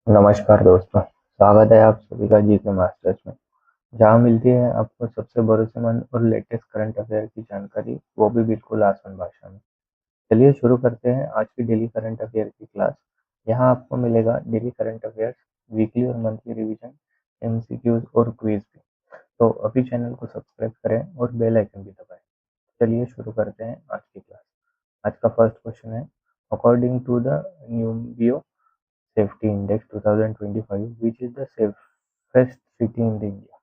नमस्कार दोस्तों, स्वागत है आप सभी का जी के मास्टर्स में, जहाँ मिलती है आपको सबसे भरोसेमंद और लेटेस्ट करंट अफेयर की जानकारी, वो भी बिल्कुल आसान भाषा में। चलिए शुरू करते हैं आज की डेली करंट अफेयर की क्लास। यहाँ आपको मिलेगा डेली करंट अफेयर्स, वीकली और मंथली रिवीजन, एमसीक्यूज और क्विज भी। तो अभी चैनल को सब्सक्राइब करें और बेल आइकन भी दबाएं। चलिए शुरू करते हैं आज की क्लास। आज का फर्स्ट क्वेश्चन है, according to the Numbeo Safety Index 2025, which is the safest city in the India?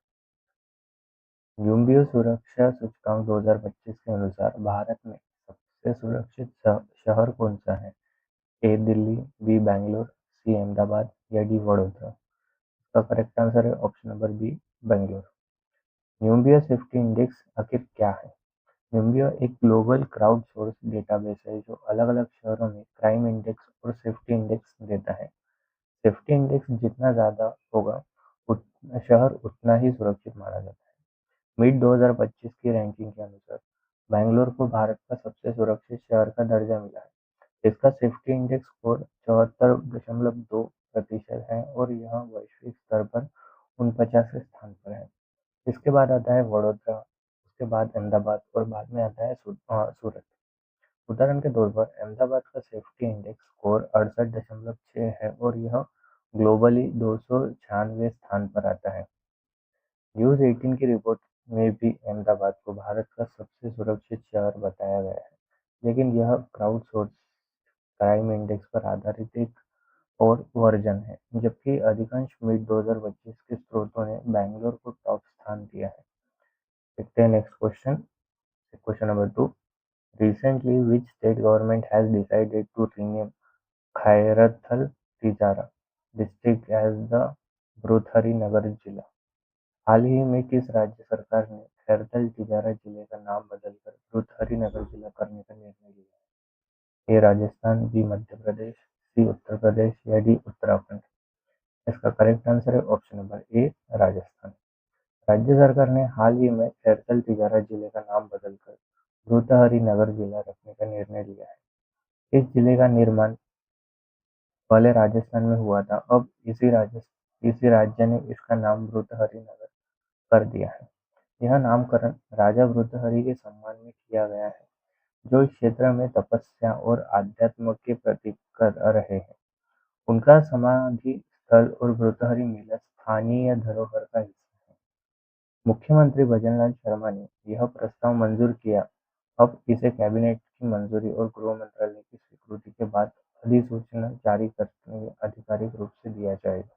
यूम्बियो सुरक्षा सूचकांक 2025 के अनुसार भारत में सबसे सुरक्षित शहर कौन सा है? A Delhi, B Bangalore, C Ahmedabad या डी वडोदरा? इसका करेक्ट आंसर है option number B, Bangalore. Numbeo safety index आखिर क्या है? न्यूम्बियो एक ग्लोबल क्राउड सोर्स डेटाबेस है जो अलग अलग शहरों में क्राइम इंडेक्स और सेफ्टी इंडेक्स देता है। सेफ्टी इंडेक्स जितना ज़्यादा होगा, शहर उतना ही सुरक्षित माना जाता है। मिड 2025 की रैंकिंग के अनुसार बैंगलोर को भारत का सबसे सुरक्षित शहर का दर्जा मिला है। इसका सेफ्टी इंडेक्स स्कोर 74.2% है और यह वैश्विक स्तर पर 49वें स्थान पर है। इसके बाद आता है वडोदरा, उसके बाद अहमदाबाद और बाद में आता है सूरत। उदाहरण के तौर पर अहमदाबाद का सेफ्टी इंडेक्स स्कोर 68.6 है और यह ग्लोबली 296वें स्थान पर आता है। न्यूज 18 की रिपोर्ट में भी अहमदाबाद को भारत का सबसे सुरक्षित शहर बताया गया है, लेकिन यह क्राउड सोर्स क्राइम इंडेक्स पर आधारित एक और वर्जन है, जबकि अधिकांश मिड 2025 के स्रोतों ने बैंगलोर को टॉप स्थान दिया है। देखते हैं next question, question number 2। Recently, which state government has decided to rename Khairthal Tijara district as the Bhartrihari Nagar जिला? हाल ही में किस राज्य सरकार ने खैरथल तिजारा जिले का नाम बदलकर भ्रुथरी नगर जिला करने का निर्णय लिया है? ए राजस्थान, बी मध्य प्रदेश, सी उत्तर प्रदेश या डी उत्तराखंड? इसका करेक्ट आंसर है ऑप्शन नंबर ए, राजस्थान। राज्य सरकार ने हाल ही में खैरथल तिजारा जिले का नाम बदलकर भ्रुथहरी नगर जिला रखने का निर्णय लिया है। इस जिले का निर्माण पहले राजस्थान में हुआ था, अब इसी राज्य ने इसका नाम भर्तृहरि नगर कर दिया है। यह नामकरण राजा भर्तृहरि के सम्मान में किया गया है, जो इस क्षेत्र में तपस्या और आध्यात्म के प्रतीक कर रहे हैं। उनका समाधि स्थल और भर्तृहरि मेला स्थानीय धरोहर का हिस्सा है। मुख्यमंत्री भजनलाल शर्मा ने यह प्रस्ताव मंजूर किया। अब इसे कैबिनेट की मंजूरी और गृह मंत्रालय की स्वीकृति के बाद अधिसूचना जारी करके आधिकारिक रूप से दिया जाएगा।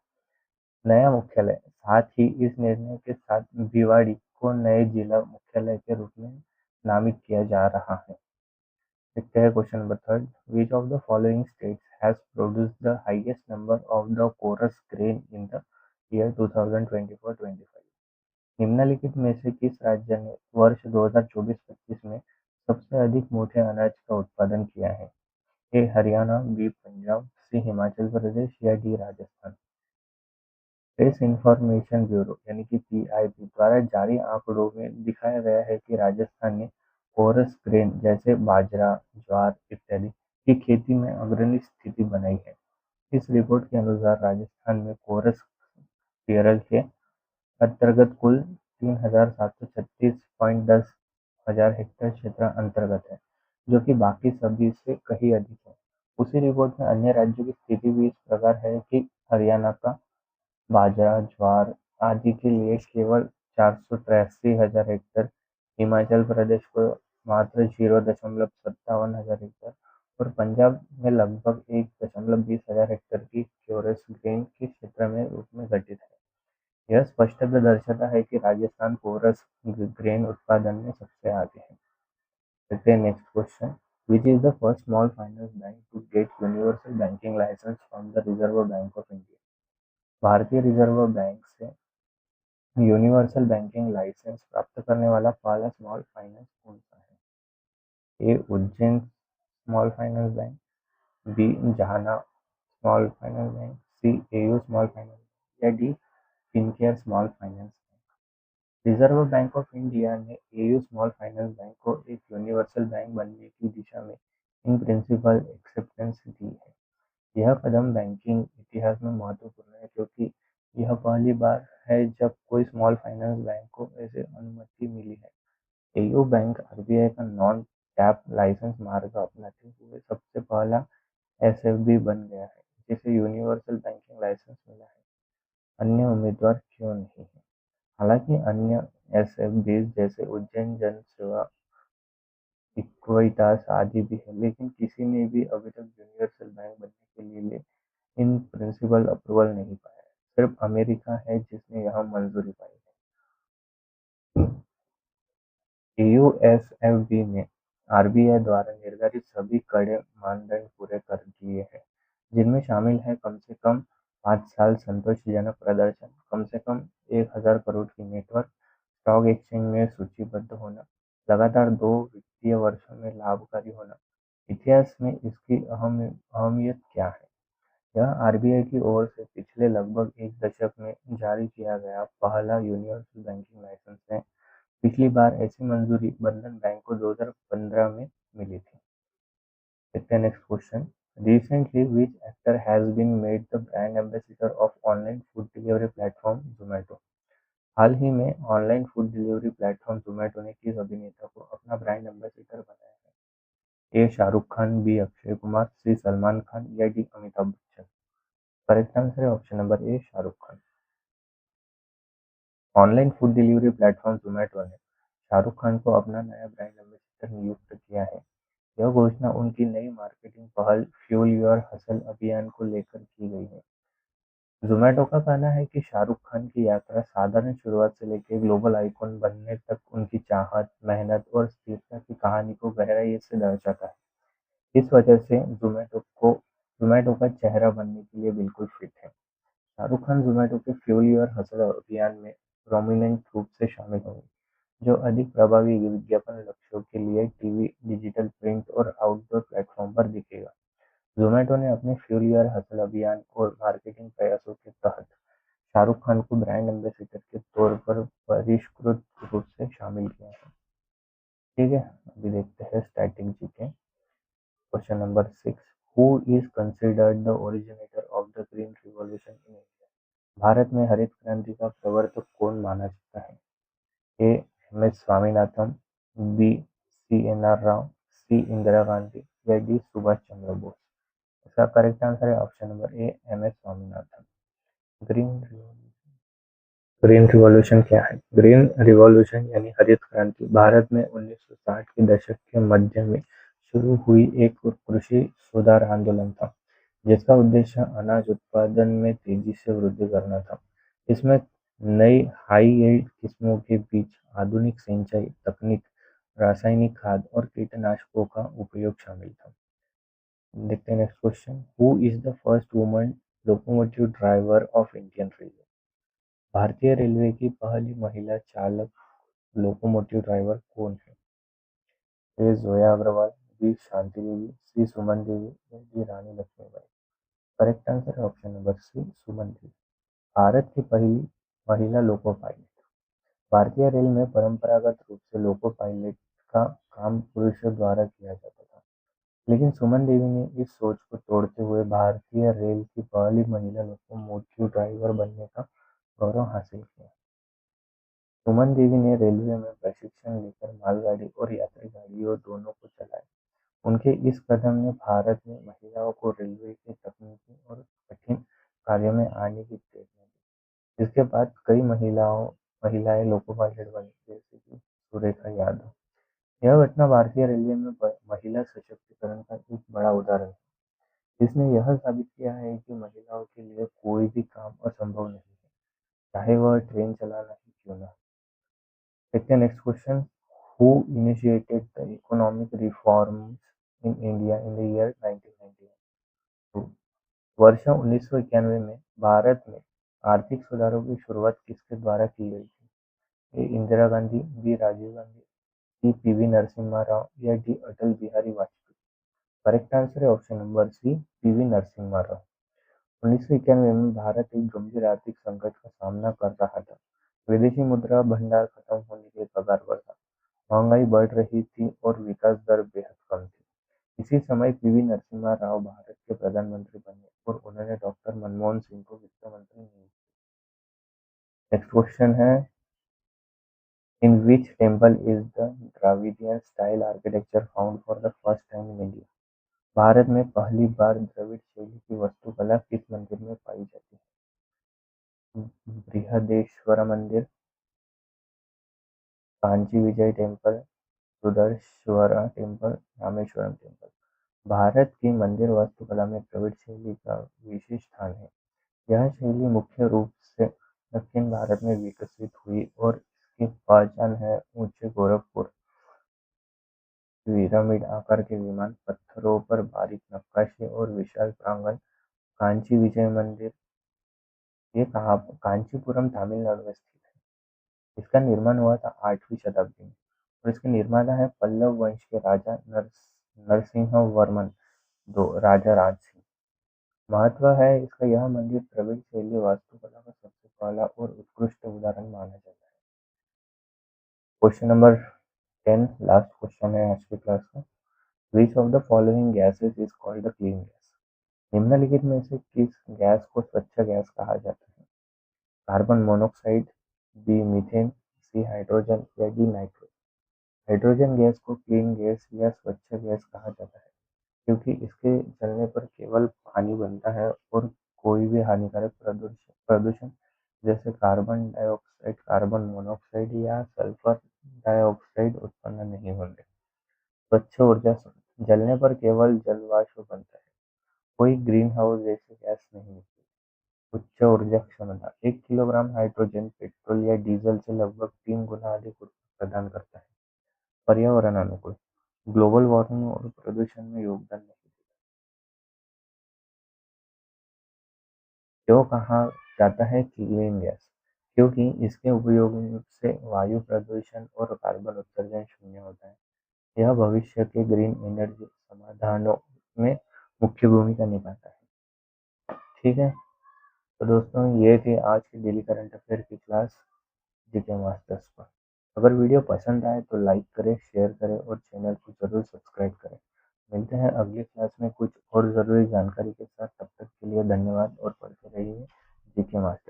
नया मुख्यालय, साथ ही इस निर्णय के साथ भिवाड़ी को नए जिला मुख्यालय के रूप में नामित किया जा रहा है। देखते हैं question number 3। Which of the following states has produced the highest number of the coarse grain in the year 2024-25? निम्नलिखित में से किस राज्य ने वर्ष 2024-25 में सबसे अधिक मोटे अनाज का उत्पादन किया है? ए हरियाणा, बी पंजाब, सी हिमाचल प्रदेश या D Rajasthan? Press information bureau यानी कि पीआईबी द्वारा जारी आंकड़ों में दिखाया गया है कि राजस्थान ने कोरस ग्रेन जैसे बाजरा, ज्वार इत्यादि की खेती में अग्रणी स्थिति बनाई है। इस रिपोर्ट के अनुसार राजस्थान में कोरस केरल के अंतर्गत कुल 3736.10 हजार हेक्टेयर क्षेत्र अंतर्गत है, जो कि बाकी सभी से कहीं अधिक है। उसी रिपोर्ट में अन्य राज्यों की स्थिति भी इस प्रकार है कि हरियाणा का बाजरा, ज्वार आदि के लिए केवल 483,000 हेक्टेयर, हिमाचल प्रदेश को मात्र 0.57 हजार हेक्टेयर और पंजाब में लगभग 1.20 हजार हेक्टेयर की कोरस ग्रेन के क्षेत्र में रूप में घटित है। यह स्पष्टतः दर्शाता है कि राजस्थान कोरस ग्रेन उत्पादन में सबसे आगे है। देखते हैं next question, which is the first small finance bank to get universal banking license from the Reserve Bank of India? भारतीय रिजर्व बैंक से यूनिवर्सल बैंकिंग लाइसेंस प्राप्त करने वाला पहला स्मॉल फाइनेंस कौन सा है? A Ujjain small finance bank, B Jana small finance bank, C AU small finance bank या D Fincare small finance bank? Reserve bank of India ने एयू स्मॉल फाइनेंस बैंक को एक यूनिवर्सल बैंक बनने की दिशा में इन प्रिंसिपल एक्सेप्टेंस दी है। यह कदम banking इतिहास में महत्वपूर्ण है क्योंकि यह पहली बार है जब कोई स्मॉल फाइनेंस बैंक को ऐसे अनुमति मिली है। एयू बैंक आरबीआई का नॉन टैप लाइसेंस मार्ग अपनाते हुए सबसे पहला एसएफबी बन गया है जिसे यूनिवर्सल बैंकिंग लाइसेंस मिला है। अन्य उम्मीदवार क्यों नहीं है? हालांकि अन्य एसएफबीज जैसे उज्जैन जन सेवा, इक्विटास आदि भी है, लेकिन किसी ने भी अभी तक यूनिवर्सल बैंक बनने के लिए इन प्रिंसिपल अप्रूवल नहीं पाया है। सिर्फ अमेरिका है जिसने यहाँ मंजूरी पाई है। यूएसएफबी ने आरबीआई द्वारा निर्धारित सभी कड़े मानदंड पूरे कर लिए हैं, जिनमें शामिल है कम से कम 5 साल संतोषजनक प्रदर्शन, कम से कम 1,000 करोड़ की नेटवर्क, स्टॉक एक्सचेंज में सूचीबद्ध होना, लगातार 2 वित्तीय वर्षों में लाभकारी होना। इतिहास में इसकी अहमियत क्या है? यह आरबीआई की ओर से पिछले लगभग एक दशक में जारी किया गया पहला यूनिवर्सल बैंकिंग लाइसेंस है। पिछली बार ऐसी मंजूरी बंधन बैंक को 2015 में मिली थी। देखते हैं next question. Recently, which actor has been made the brand ambassador of online food delivery platform Zomato? हाल ही में online food delivery platform Zomato ने किस अभिनेता को अपना ब्रांड एम्बेसडर बनाया है? A Shahrukh Khan, B Akshay Kumar, C Salman Khan या D Amitabh Bachchan? Correct answer है option number A Shahrukh Khan. Online food delivery platform Zomato ने शाहरुख खान को अपना नया ब्रांड एम्बेसडर नियुक्त किया है। यह घोषणा उनकी नई मार्केटिंग पहल फ्यूल योर हसल अभियान को लेकर की गई है। जोमेटो का कहना है कि शाहरुख खान की यात्रा साधारण शुरुआत से लेकर ग्लोबल आइकॉन बनने तक उनकी चाहत, मेहनत और स्थिरता की कहानी को गहराई से दर्शाता है। इस वजह से जोमेटो का चेहरा बनने के लिए बिल्कुल फिट है। शाहरुख खान जोमेटो के फ्यूल योर हसल अभियान में प्रोमिनेंट रूप से शामिल होंगे, जो अधिक प्रभावी विज्ञापन लक्ष्यों के लिए टीवी, डिजिटल प्रिंट और आउटडोर प्लेटफॉर्म पर दिखेगा। जोमेटो ने अपने फ्यूल योर हसल अभियान और मार्केटिंग प्रयासों के तहत शाहरुख खान को ब्रांड एम्बेसडर के तौर पर परिष्कृत रूप से शामिल किया है। ठीक है, अभी देखते हैं static GK. Question number 6। Who is considered the originator of the green revolution in India? Bharat में हरित क्रांति का प्रवर्तक कौन माना जाता है? A M S Swaminathan, B C N R Rao, C Indira Gandhi या डी सुभाष चंद्र बोस? इसका करेक्ट आंसर है option number A M S Swaminathan. Green green revolution क्या है? ग्रीन रिवॉल्यूशन यानी हरित क्रांति भारत में 1960 के दशक के मध्य में शुरू हुई एक कृषि सुधार आंदोलन था, जिसका उद्देश्य अनाज उत्पादन में तेजी से वृद्धि करना था। इसमें नई हाई यील्ड किस्मों के बीच आधुनिक सिंचाई तकनीक, रासायनिक खाद और कीटनाशकों का उपयोग शामिल था। देखते हैं next question. Who is the first woman locomotive driver of Indian railway? भारतीय रेलवे की पहली महिला चालक लोकोमोटिव ड्राइवर कौन है? ए जोया अग्रवाल, बी शांति देवी, सी सुमन देवी या डी रानी लक्ष्मीबाई? करेक्ट आंसर है ऑप्शन नंबर सी सुमन देवी। भारत की पहली महिला लोको पायलट। भारतीय रेल में परंपरागत रूप से लोको पायलट का काम पुरुषों द्वारा किया जाता था, लेकिन सुमन देवी ने इस सोच को तोड़ते हुए भारतीय रेल की पहली महिला लोकोमोटिव ड्राइवर बनने का गौरव हासिल किया। सुमन देवी ने रेलवे में प्रशिक्षण लेकर मालगाड़ी और यात्री गाड़ियों दोनों को चलाया। उनके इस कदम ने भारत में महिलाओं को रेलवे के तकनीकी और कठिन कार्यों में आने की प्रेरणा दी। इसके बाद कई महिलाएं लोको पायलट बनी, जैसे कि सुरेखा यादव। यह घटना भारतीय रेलवे में महिला सशक्तिकरण का एक बड़ा उदाहरण है। इसने यह साबित किया है कि महिलाओं के लिए कोई भी काम असंभव नहीं है, चाहे वह ट्रेन चलाना ही क्यों न हो। देखते हैं next question. Who initiated the economic reforms in India in the year 1992? वर्ष 1991 में भारत में आर्थिक सुधारों की शुरुआत किसके द्वारा की गई थी? A Indira Gandhi, B Rajiv Gandhi, C PV Narasimha Rao या D Atal Bihari Vajpayee? Correct answer है option number C PV Narasimha Rao. 1991 में भारत एक गंभीर आर्थिक संकट का सामना कर रहा था। विदेशी मुद्रा भंडार खत्म होने के कगार पर था, महंगाई बढ़ रही थी और विकास दर बेहद कम थी। इसी समय पीवी नरसिम्हा राव भारत के प्रधानमंत्री बने और उन्होंने डॉक्टर मनमोहन सिंह को वित्त मंत्री नियुक्त किया। नेक्स्ट क्वेश्चन है, in which temple is the Dravidian style architecture found for the first time in India? Bharat में पहली बार द्रविड़ शैली की वास्तुकला किस मंदिर में पाई जाती है? बृहदेश्वर मंदिर, कांची विजय टेम्पल, सुदर्शवरा टेम्पल, रामेश्वरम टेम्पल। भारत की मंदिर वास्तुकला में द्रविड़ शैली का विशेष स्थान है। यह शैली मुख्य रूप से दक्षिण भारत में विकसित हुई और इसकी पहचान है ऊंचे गोरखपुर, पिरामिड आकार के विमान, पत्थरों पर बारीक नक्काशी और विशाल प्रांगण। कांची विजय मंदिर ये कांचीपुरम तमिलनाडु में स्थित है। इसका निर्माण हुआ था 8वीं शताब्दी में और इसके निर्माता है पल्लव वंश के राजा नरसिंहवर्मन दो राजा राज सिंह। महत्व है इसका, यह मंदिर द्रविड़ शैली वास्तुकला का सबसे पहला और उत्कृष्ट उदाहरण माना जाता है। क्वेश्चन नंबर 10, लास्ट क्वेश्चन है आज की क्लास का। Which of the following gases is called the clean gas? निम्नलिखित में से किस गैस को स्वच्छ गैस कहा जाता है? Carbon monoxide, B methane, C hydrogen या डी नाइट्रोजन। हाइड्रोजन गैस को क्लीन गैस या स्वच्छ गैस कहा जाता है क्योंकि इसके जलने पर केवल पानी बनता है और कोई भी हानिकारक प्रदूषण जैसे कार्बन डाइऑक्साइड, कार्बन मोनोऑक्साइड या सल्फर डाइऑक्साइड उत्पन्न नहीं होते। स्वच्छ ऊर्जा स्रोत, जलने पर केवल जल वाष्प बनता है, कोई ग्रीन हाउस जैसी गैस नहीं निकलती। उच्च ऊर्जा क्षमता, 1 किलोग्राम हाइड्रोजन पेट्रोल या डीजल से लगभग 3 गुना अधिक ऊर्जा प्रदान करता है। पर्यावरण अनुकूल, ग्लोबल वार्मिंग और प्रदूषण में योगदान नहीं देता। क्यों कहा जाता है क्लीन गैस? क्योंकि इसके उपयोग से वायु प्रदूषण और कार्बन उत्सर्जन शून्य होता है। यह भविष्य के ग्रीन एनर्जी समाधानों में मुख्य भूमिका निभाता है। ठीक है, तो दोस्तों ये थी आज की डेली करंट अफेयर की क्लास जीके मास्टर्स पर। अगर वीडियो पसंद आए तो लाइक करें, शेयर करें और चैनल को जरूर सब्सक्राइब करें। मिलते हैं अगली क्लास में कुछ और ज़रूरी जानकारी के साथ। तब तक के लिए धन्यवाद और पढ़ते रहिए जीके मास्टर्स।